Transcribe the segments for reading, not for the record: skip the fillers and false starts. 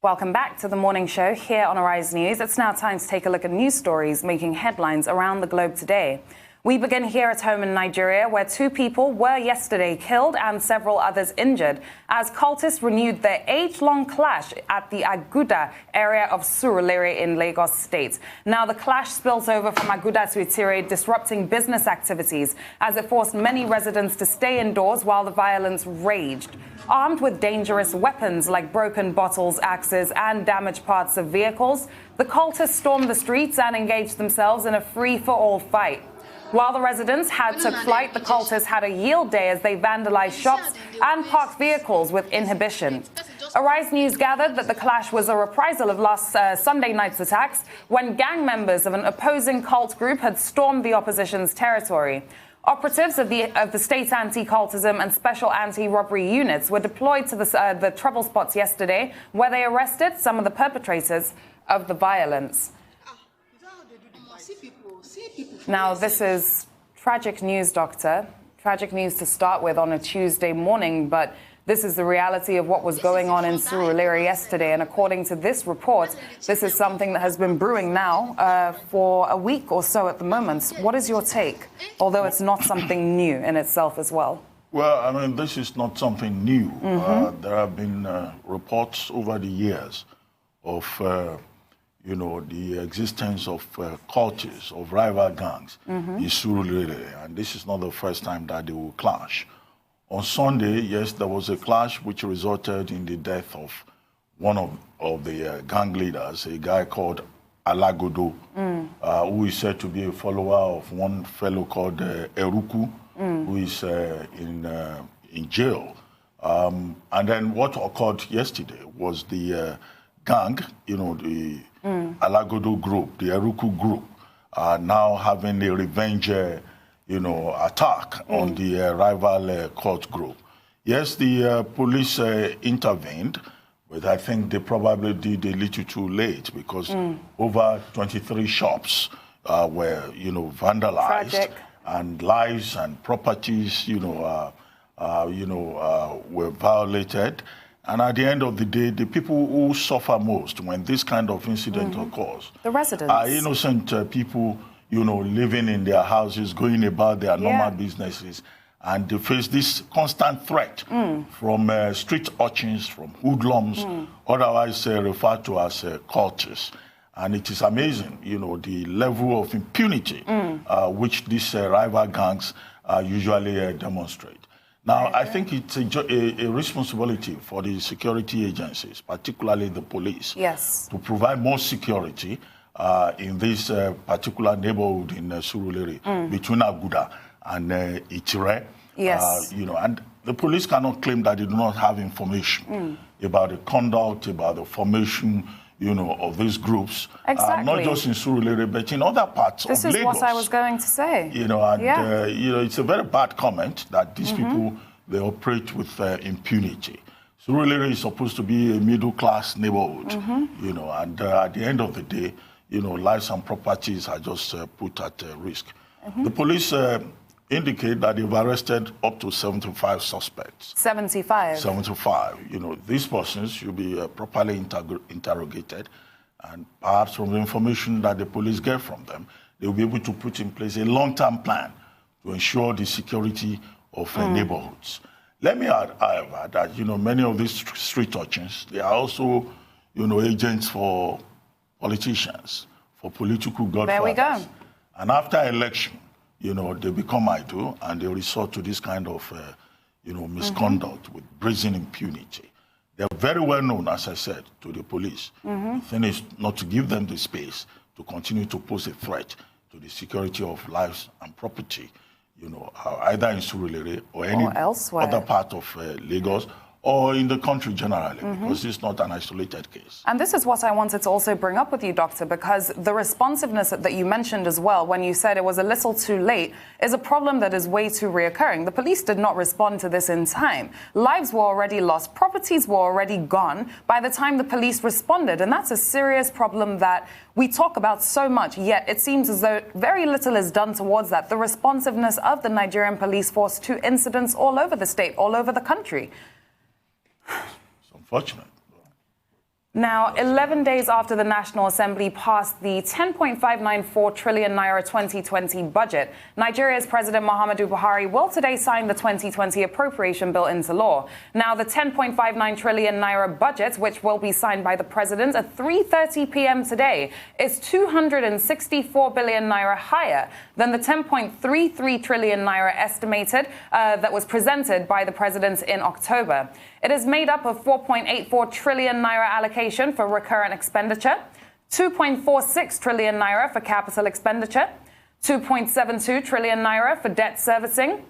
Welcome back to the morning show here on Arise News. It's now time to take a look at news stories making headlines around the globe today. We begin here at home in Nigeria, where 2 people were yesterday killed and several others injured as cultists renewed their age-long clash at the Aguda area of Surulere in Lagos State. Now, the clash spills over from Aguda to Itire, disrupting business activities as it forced many residents to stay indoors while the violence raged. Armed with dangerous weapons like broken bottles, axes, and damaged parts of vehicles, the cultists stormed the streets and engaged themselves in a free-for-all fight. While the residents took flight, the cultists had a yield day as they vandalized shops and parked vehicles with inhibition. Arise News gathered that the clash was a reprisal of last Sunday night's attacks when gang members of an opposing cult group had stormed the opposition's territory. Operatives of the state's anti-cultism and special anti-robbery units were deployed to the trouble spots yesterday, where they arrested some of the perpetrators of the violence. Now, this is tragic news, Doctor. Tragic news to start with on a Tuesday morning, but this is the reality of what was going on in Surulere yesterday. And according to this report, this is something that has been brewing now for a week or so at the moment. What is your take, although it's not something new in itself as well? Well, I mean, this is not something new. There have been reports over the years of the existence of cultists, of rival gangs in Surulere, and this is not the first time that they will clash. On Sunday, yes, there was a clash which resulted in the death of one of the gang leaders, a guy called Alagodo, who is said to be a follower of one fellow called Eruku, who is in jail. And then what occurred yesterday was the gang, the Alagodo group, the Eruku group, are now having a revenge, attack on the rival cult group. Yes, the police intervened, but I think they probably did a little too late because over 23 shops were, vandalized. Tragic. And lives and properties, were violated. And at the end of the day, the people who suffer most when this kind of incident occurs, the residents, are innocent people, living in their houses, going about their normal businesses, and they face this constant threat from street urchins, from hoodlums, otherwise referred to as cultists. And it is amazing, the level of impunity which these rival gangs usually demonstrate. Now, I think it's a responsibility for the security agencies, particularly the police, to provide more security in this particular neighborhood in Surulere, between Aguda and Itire. And the police cannot claim that they do not have information about the conduct, about the formation, of these groups, not just in Surulere, but in other parts of Lagos. This is what I was going to say. It's a very bad comment that these people, they operate with impunity. Surulere is supposed to be a middle-class neighborhood, and at the end of the day, lives and properties are just put at risk. The police indicate that they've arrested up to 75 suspects. 75? 75. These persons should be properly interrogated, and perhaps from the information that the police get from them, they'll be able to put in place a long-term plan to ensure the security of neighborhoods. Let me add, however, that, many of these street urchins, they are also, agents for politicians, for political godfathers. There we go. And after election, they become idle and they resort to this kind of, misconduct with brazen impunity. They're very well known, as I said, to the police. The thing is not to give them the space to continue to pose a threat to the security of lives and property, either in Surulere or any other part of Lagos, or in the country generally, because it's not an isolated case. And this is what I wanted to also bring up with you, Doctor, because the responsiveness that you mentioned as well, when you said it was a little too late, is a problem that is way too reoccurring. The police did not respond to this in time. Lives were already lost. Properties were already gone by the time the police responded. And that's a serious problem that we talk about so much, yet it seems as though very little is done towards that. The responsiveness of the Nigerian police force to incidents all over the state, all over the country. It's unfortunate. Now, 11 days after the National Assembly passed the 10.594 trillion naira 2020 budget, Nigeria's President Muhammadu Buhari will today sign the 2020 appropriation bill into law. Now, the 10.59 trillion naira budget, which will be signed by the president at 3:30 p.m. today, is 264 billion naira higher than the 10.33 trillion naira estimated that was presented by the president in October. It is made up of 4.84 trillion naira allocation for recurrent expenditure, 2.46 trillion naira for capital expenditure, 2.72 trillion naira for debt servicing,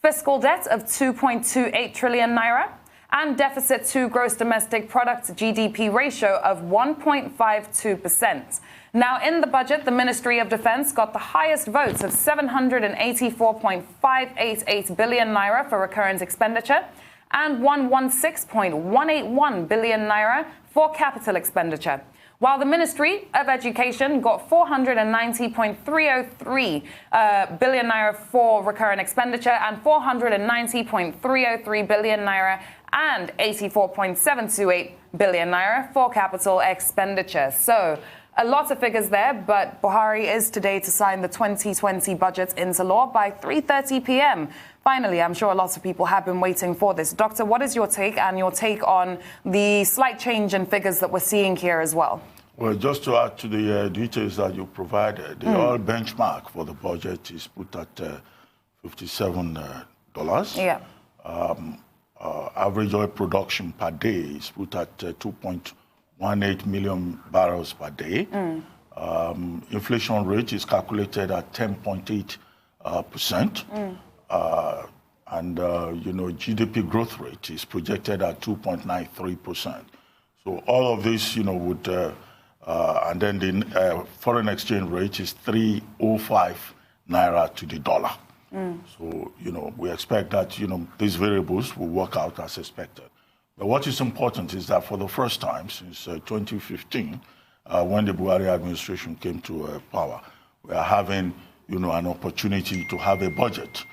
fiscal debt of 2.28 trillion naira, and deficit to gross domestic product GDP ratio of 1.52%. Now, in the budget, the Ministry of Defense got the highest votes of 784.588 billion naira for recurrent expenditure and 116.181 billion naira for capital expenditure, while the Ministry of Education got 490.303 billion naira for recurrent expenditure and 490.303 billion naira and 84.728 billion naira for capital expenditure. So, a lot of figures there, but Buhari is today to sign the 2020 budget into law by 3:30 p.m. Finally, I'm sure lots of people have been waiting for this. Doctor, what is your take on the slight change in figures that we're seeing here as well? Well, just to add to the details that you provided, the oil benchmark for the budget is put at $57. Yeah. Average oil production per day is put at 2.18 million barrels per day. Inflation rate is calculated at 10.8%. And GDP growth rate is projected at 2.93%. So all of this, would, and then the foreign exchange rate is 3.05 naira to the dollar. So, we expect that, these variables will work out as expected. But what is important is that for the first time since 2015, when the Buhari administration came to power, we are having, an opportunity to have a budget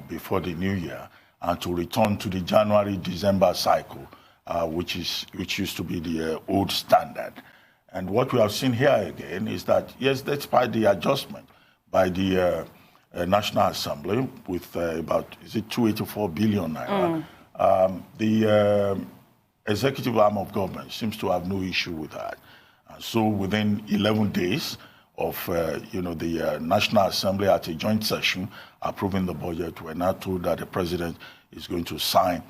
before the new year and to return to the January-December cycle, which used to be the old standard. And what we have seen here again is that, yes, despite the adjustment by the National Assembly with about, 284 billion naira, the executive arm of government seems to have no issue with that. And so within 11 days of, the National Assembly at a joint session approving the budget, we're now told that the president is going to sign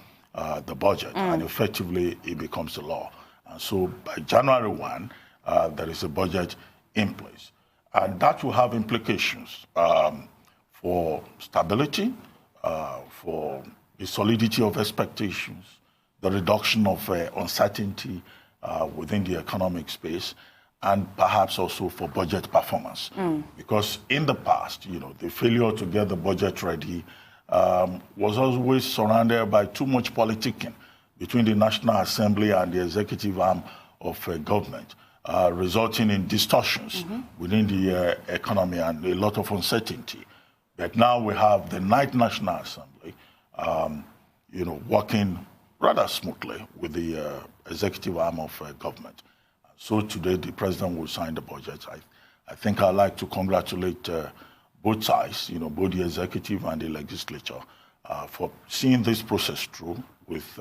the budget and effectively it becomes the law. And so by January 1, there is a budget in place. And that will have implications for stability, for the solidity of expectations, the reduction of uncertainty within the economic space, and perhaps also for budget performance. Because in the past, the failure to get the budget ready was always surrounded by too much politicking between the National Assembly and the executive arm of government, resulting in distortions within the economy and a lot of uncertainty. But now we have the National Assembly, working rather smoothly with the executive arm of government. So today the president will sign the budget. I think I'd like to congratulate both sides, both the executive and the legislature, for seeing this process through with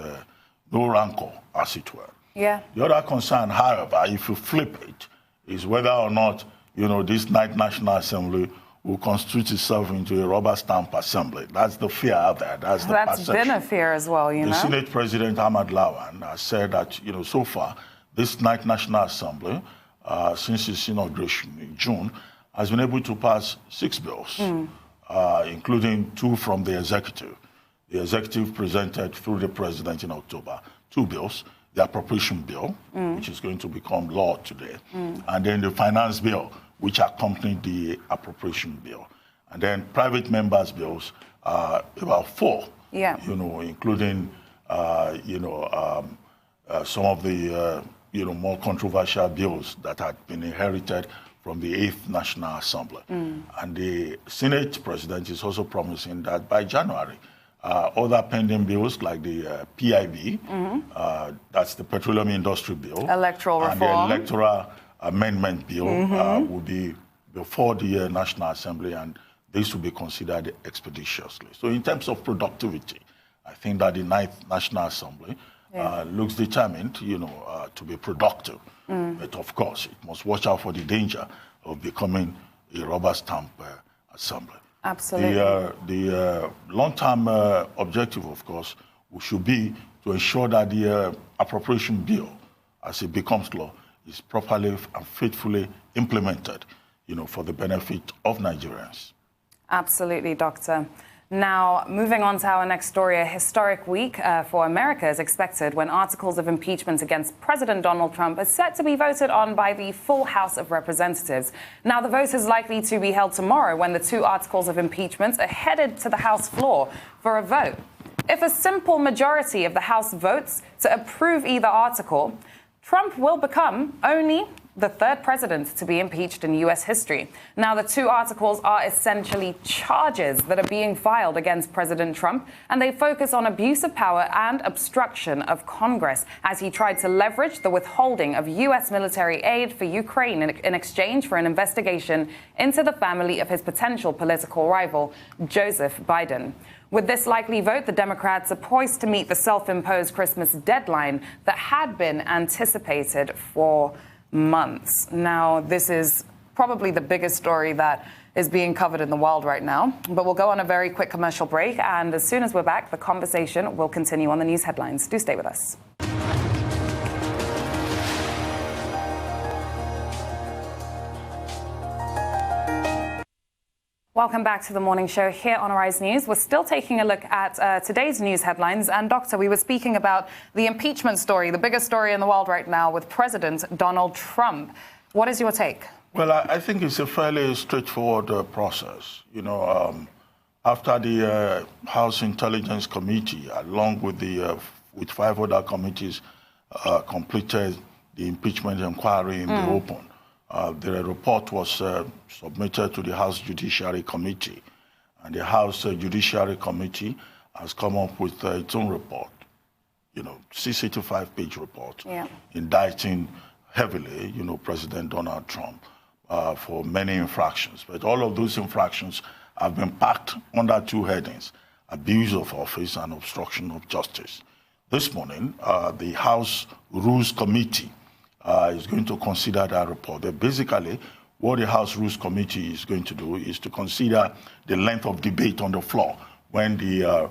no rancor, as it were. Yeah. The other concern, however, if you flip it, is whether or not, this National Assembly will constitute itself into a rubber stamp assembly. That's the fear out there. That's the perception. That's been a fear as well, The Senate President Ahmad Lawan has said that, so far, this National Assembly, since its inauguration in June, has been able to pass 6 bills, including 2 from the executive. The executive presented through the president in October 2 bills, the appropriation bill, which is going to become law today, and then the finance bill, which accompanied the appropriation bill. And then private members' bills, about 4, including, some of the, more controversial bills that had been inherited from the 8th National Assembly. And the Senate President is also promising that by January, Other pending bills like the PIB, that's the Petroleum Industry Bill. Electoral reform. And the Electoral Amendment Bill will be before the National Assembly, and this will be considered expeditiously. So in terms of productivity, I think that the 9th National Assembly looks determined, to be productive. But of course, it must watch out for the danger of becoming a rubber stamp assembly. Absolutely. The long-term objective, of course, should be to ensure that the appropriation bill, as it becomes law, is properly and faithfully implemented, for the benefit of Nigerians. Absolutely, Doctor. Now, moving on to our next story, a historic week for America is expected when articles of impeachment against President Donald Trump are set to be voted on by the full House of Representatives. Now, the vote is likely to be held tomorrow when the 2 articles of impeachment are headed to the House floor for a vote. If a simple majority of the House votes to approve either article, Trump will become only the 3rd president to be impeached in U.S. history. Now, the 2 articles are essentially charges that are being filed against President Trump, and they focus on abuse of power and obstruction of Congress as he tried to leverage the withholding of U.S. military aid for Ukraine in exchange for an investigation into the family of his potential political rival, Joseph Biden. With this likely vote, the Democrats are poised to meet the self-imposed Christmas deadline that had been anticipated for months. Now, this is probably the biggest story that is being covered in the world right now. But we'll go on a very quick commercial break, and as soon as we're back, the conversation will continue on the news headlines. Do stay with us. Welcome back to the morning show here on Arise News. We're still taking a look at today's news headlines. And, Doctor, we were speaking about the impeachment story, the biggest story in the world right now with President Donald Trump. What is your take? Well, I think it's a fairly straightforward process. After the House Intelligence Committee, along with with 5 other committees, completed the impeachment inquiry in the open, the report was submitted to the House Judiciary Committee, and the House Judiciary Committee has come up with its own report, 65-page report, indicting heavily, President Donald Trump for many infractions. But all of those infractions have been packed under 2 headings: abuse of office and obstruction of justice. This morning, the House Rules Committee is going to consider that report. But basically, what the House Rules Committee is going to do is to consider the length of debate on the floor when the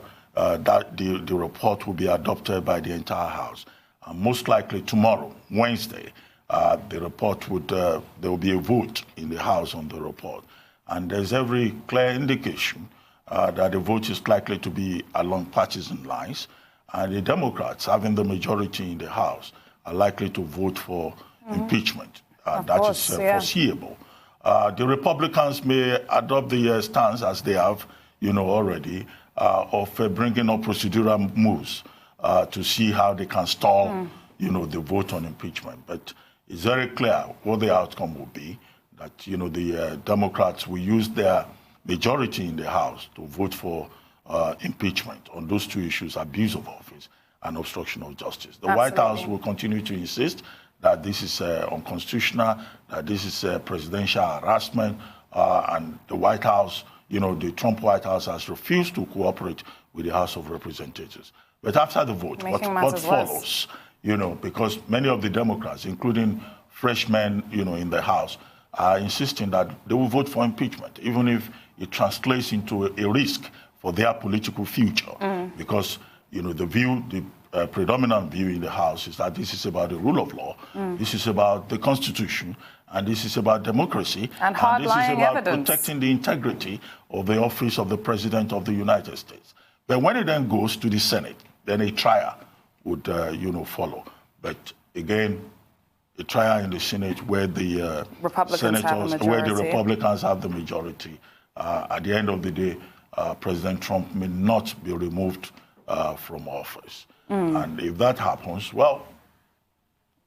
report will be adopted by the entire House. Most likely tomorrow, Wednesday, the report there will be a vote in the House on the report. And there's every clear indication that the vote is likely to be along partisan lines. And the Democrats, having the majority in the House, are likely to vote for impeachment. That is foreseeable. The Republicans may adopt the stance, as they have, already, of bringing up procedural moves to see how they can stall, the vote on impeachment. But it's very clear what the outcome will be, that, the Democrats will use their majority in the House to vote for impeachment on those 2 issues, abuse of office and obstruction of justice. The White House will continue to insist that this is unconstitutional, that this is presidential harassment, and the White House, the Trump White House has refused to cooperate with the House of Representatives. But after the vote, what follows, because many of the Democrats, including freshmen, in the House, are insisting that they will vote for impeachment, even if it translates into a risk for their political future, because the predominant view in the House is that this is about the rule of law, this is about the Constitution, and this is about democracy, and this is about protecting the integrity of the office of the President of the United States. But when it then goes to the Senate, then a trial would, follow. But again, a trial in the Senate where the Republicans have the majority. At the end of the day, President Trump may not be removed from office. And if that happens, well,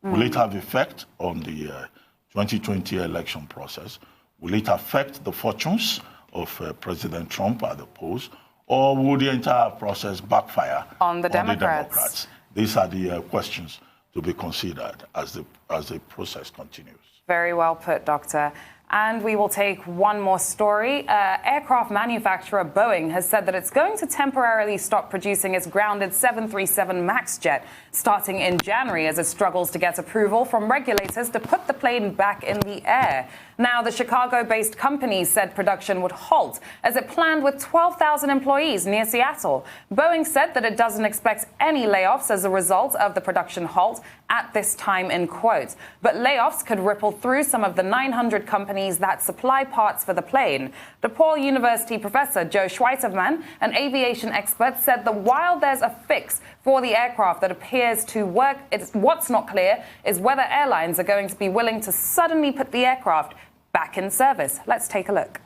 will it have effect on the 2020 election process? Will it affect the fortunes of President Trump at the polls? or will the entire process backfire on the Democrats? These are the questions to be considered as the process continues. Very well put, Doctor. And we will take one more story. Aircraft manufacturer Boeing has said that it's going to temporarily stop producing its grounded 737 MAX jet starting in January as it struggles to get approval from regulators to put the plane back in the air. Now, the Chicago-based company said production would halt as it planned with 12,000 employees near Seattle. Boeing said that it doesn't expect any layoffs as a result of the production halt at this time, in quotes. But layoffs could ripple through some of the 900 companies that supply parts for the plane. DePaul University professor Joe Schweiterman, an aviation expert, said that while there's a fix for the aircraft that appears to work, what's not clear is whether airlines are going to be willing to suddenly put the aircraft back in service. Let's take a look.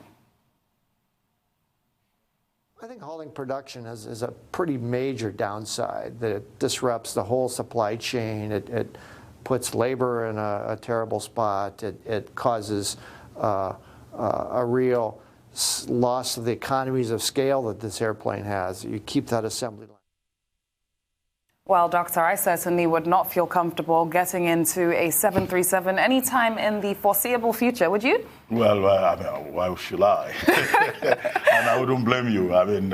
I think halting production is a pretty major downside. That it disrupts the whole supply chain. It puts labor in a terrible spot. It causes a real loss of the economies of scale that this airplane has. You keep that assembly line. Well, Doctor, I certainly would not feel comfortable getting into a 737 anytime in the foreseeable future, would you? Well, I mean, why should I? And I wouldn't blame you. I mean,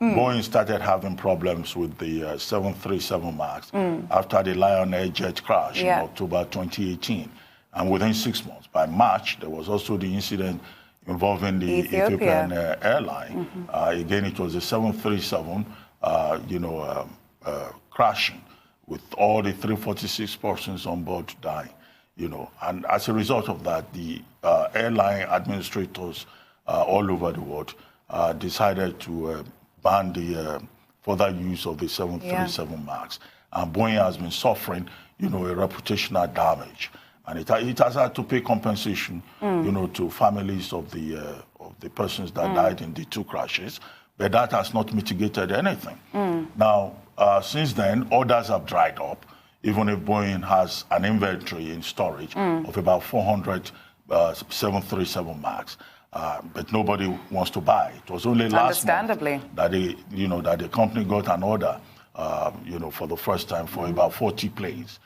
Boeing started having problems with the 737 MAX after the Lion Air jet crash in October 2018. And within 6 months, by March, there was also the incident involving the Ethiopian airline. Again, it was a 737, crashing with all the 346 persons on board dying, and as a result of that, the airline administrators all over the world decided to ban the further use of the 737 MAX. And Boeing has been suffering, a reputational damage, and it has had to pay compensation, to families of the persons that died in the two crashes, but that has not mitigated anything. Now, since then, orders have dried up, even if Boeing has an inventory in storage of about 400 737 MAX, but nobody wants to buy. It was only last month that the company got an order, for the first time for about 40 planes.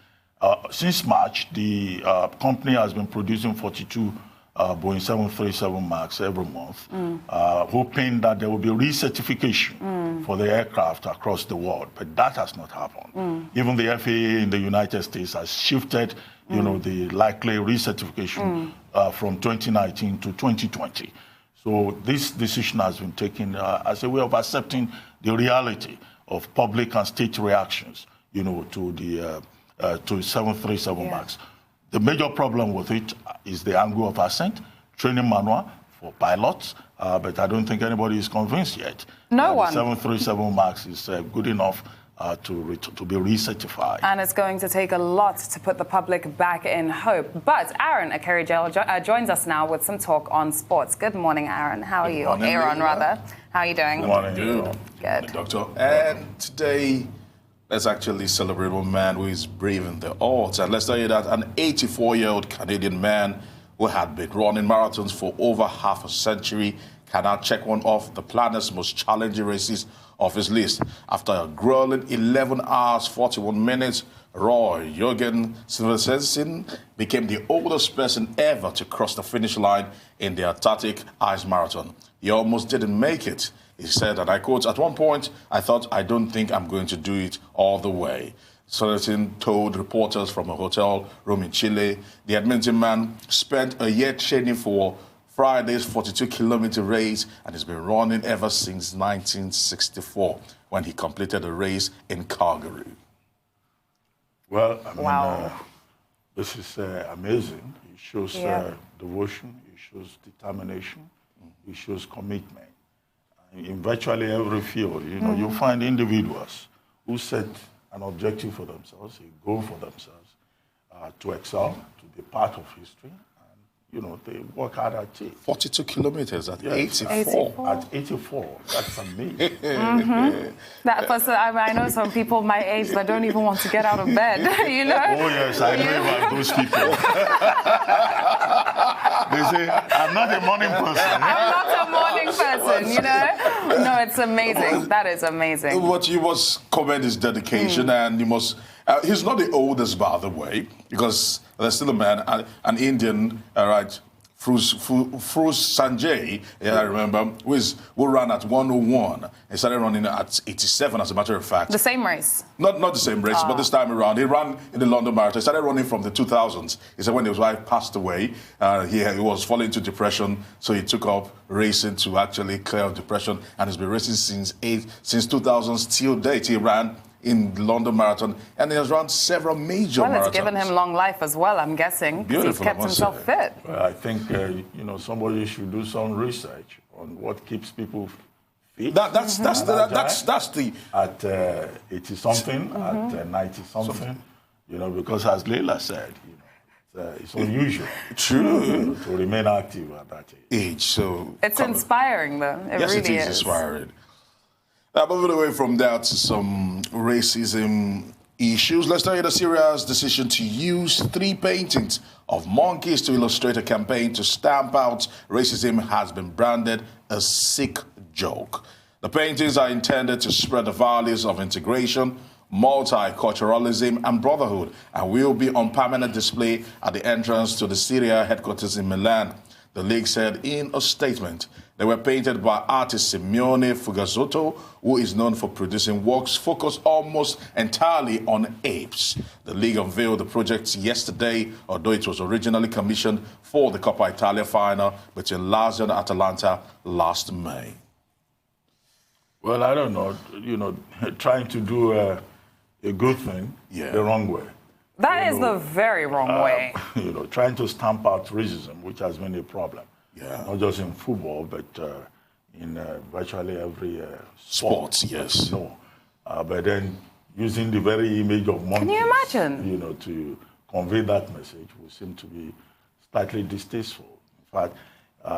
Since March, the company has been producing 42 Boeing 737 MAX every month, hoping that there will be recertification for the aircraft across the world. But that has not happened. Even the FAA in the United States has shifted, the likely recertification from 2019 to 2020. So this decision has been taken as a way of accepting the reality of public and state reactions, to the 737 MAX. The major problem with it is the angle of ascent, training manual for pilots, but I don't think anybody is convinced yet. No one. The 737 MAX is good enough to be recertified. And it's going to take a lot to put the public back in hope. But Aaron Akerejel joins us now with some talk on sports. Good morning, Aaron. How are you? Or Aaron, rather. How are you doing? Good morning. Good. Doctor. And today, let's actually celebrate one man who is braving the odds. And let's tell you that an 84-year-old Canadian man who had been running marathons for over half a century can now check one off the planet's most challenging races off his list. After a grueling 11 hours, 41 minutes, Roy Jürgen Silversensen became the oldest person ever to cross the finish line in the Antarctic ice marathon. He almost didn't make it. He said, and I quote, "At one point, I thought, I don't think I'm going to do it all the way." Silversensen told reporters from a hotel room in Chile, the Edmonton man spent a year training for Friday's 42-kilometer race and has been running ever since 1964, when he completed a race in Calgary. Well, I mean, this is amazing. It shows devotion, it shows determination, it shows commitment. In virtually every field, you find individuals who set an objective for themselves, a goal for themselves, to excel, to be part of history, and they work hard at it. 42 kilometers at 84. At 84, that's amazing. That person, I know some people my age that don't even want to get out of bed, Oh yes, I know about those people. They say, I'm not a morning person. I'm not a morning person, you know? No, it's amazing. That is amazing. But you must commend his dedication, and you must... he's not the oldest, by the way, because there's still a man, an Indian, right, Froos Sanjay, I remember, who ran at 101. He started running at 87, as a matter of fact. The same race? Not the same race, but this time around. He ran in the London Marathon. He started running from the 2000s. He said when his wife passed away, he was falling into depression, so he took up racing to actually clear of depression, and he's been racing since 2000 till date. He ran in the London Marathon, and he has run several major marathons. Well, it's given him long life as well, I'm guessing, because he's kept himself fit. Well, I think, somebody should do some research on what keeps people fit. That's the... At 80-something, at 90-something, because as Leila said, it's unusual to remain active at that age. So it's inspiring, though. It yes, really it is inspiring. Now, moving away from that to some racism issues, let's tell you the Serie A's decision to use 3 paintings of monkeys to illustrate a campaign to stamp out racism has been branded a sick joke. The paintings are intended to spread the values of integration, multiculturalism and brotherhood, and will be on permanent display at the entrance to the Serie A headquarters in Milan. The league said in a statement they were painted by artist Simeone Fugazzotto, who is known for producing works focused almost entirely on apes. The league unveiled the project yesterday, although it was originally commissioned for the Coppa Italia final between Lazio and Atalanta last May. Well, I don't know, trying to do a good thing the wrong way. That is the very wrong way. Trying to stamp out racism, which has been a problem. Yeah. Not just in football, but in virtually every sport. Yes. But then using the very image of monkeys. Can you imagine? To convey that message would seem to be slightly distasteful. In fact,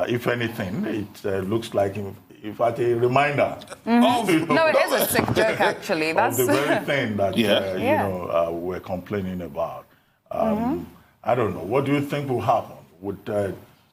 if anything, it looks like, in fact, a reminder. No, it is a sick joke, actually. That's of the very thing that we're complaining about. I don't know. What do you think will happen?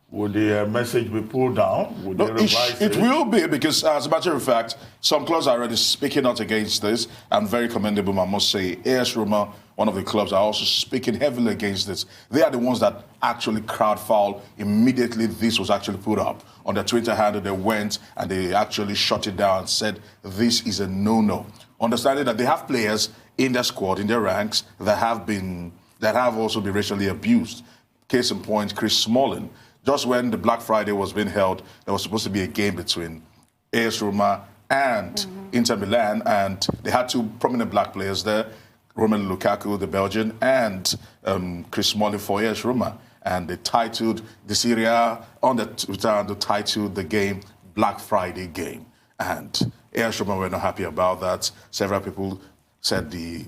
Would the message be pulled down? Would they revise it? It will be, because as a matter of fact, some clubs are already speaking out against this, and very commendable, I must say. AS Roma, one of the clubs, are also speaking heavily against this. They are the ones that actually crowdfouled immediately this was actually put up. On their Twitter handle, they went and they actually shut it down and said, this is a no-no. Understanding that they have players in their squad, in their ranks, that have also been racially abused. Case in point, Chris Smalling. Just when the Black Friday was being held, there was supposed to be a game between AS Roma and Inter Milan, and they had 2 prominent black players there, Romelu Lukaku, the Belgian, and Chris Smalling for AS Roma. And they titled the Serie A on the Twitter, and they titled the game Black Friday Game. And AS Roma were not happy about that. Several people said the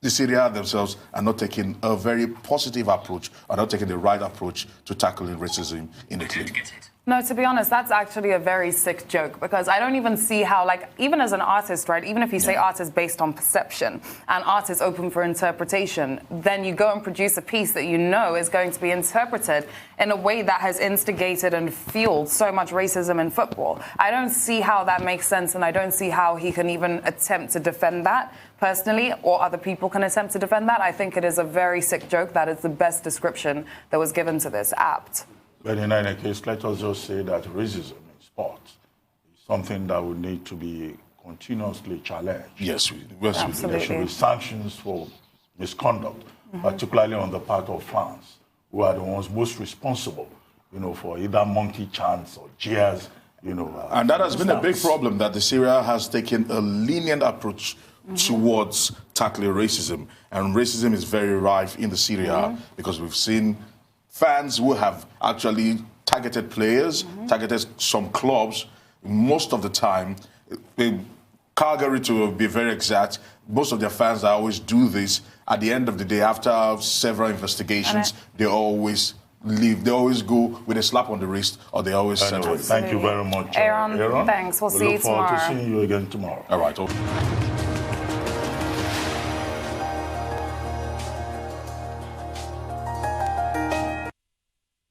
Serie A themselves are not taking a very positive approach, are not taking the right approach to tackling racism in the league. No, to be honest, that's actually a very sick joke, because I don't even see how, even as an artist, right, even if you say art is based on perception and art is open for interpretation, then you go and produce a piece that you know is going to be interpreted in a way that has instigated and fueled so much racism in football. I don't see how that makes sense, and I don't see how he can even attempt to defend that personally, or other people can attempt to defend that. I think it is a very sick joke. That is the best description that was given to this apt. But in any case, let us just say that racism in sports is something that would need to be continuously challenged. Yes, absolutely. There should be sanctions for misconduct, particularly on the part of fans, who are the ones most responsible, for either monkey chants or jeers, And that has been a big problem, that the Serie A has taken a lenient approach towards tackling racism. And racism is very rife in the Serie A, because we've seen fans who have actually targeted players, targeted some clubs. Most of the time, Calgary, to be very exact, most of their fans that always do this, at the end of the day, after several investigations, they always leave. They always go with a slap on the wrist, or they always settle. Thank you very much, Aaron, thanks. We'll see you tomorrow. Look forward to seeing you again tomorrow. All right. Okay.